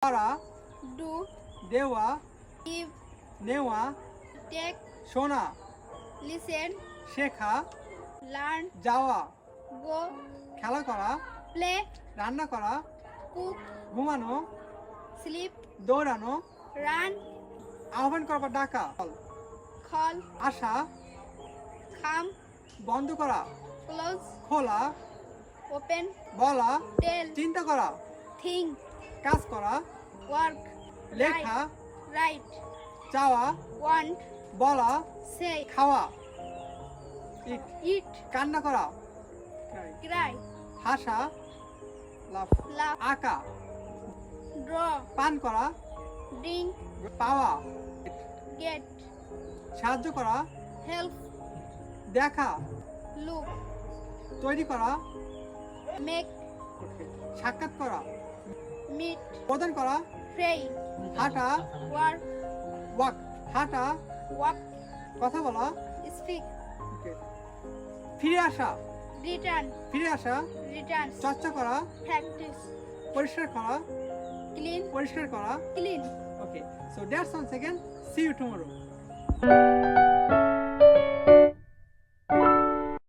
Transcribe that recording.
করা, do, দেওয়া, give, নেওয়া, take, শোনা, listen, শেখা, learn, যাওয়া, go, খেলা করা, play, রান্না করা, cook, ঘুমানো, sleep, দৌড়ানো, run, আহ্বান করা বা ডাকা, call, আসা, come, বন্ধ করা, close, খোলা, open, বলা, tell, চিন্তা করা, think, কাজ করা, work, লেখা, write, চাওয়া, want, বলা, say, খাওয়া, eat, eat, কান্না করা, cry, হাসা, লাফ, laugh, আঁকা, draw, পান করা, drink, পাওয়া, get, সাহায্য করা, help, দেখা, look, তৈরি করা, make, সাক্ষাৎ করা, meet, প্রদান করা, pray, হাঁটা, work, ওয়াক, হাঁটা, walk, কথা বলা, speak, ফিরে আসা, return, ফিরে আসা, return, চর্চা করা, practice, পরিষ্কার করা, clean, পরিষ্কার করা। clean. Okay, so that's all. Second, see you tomorrow.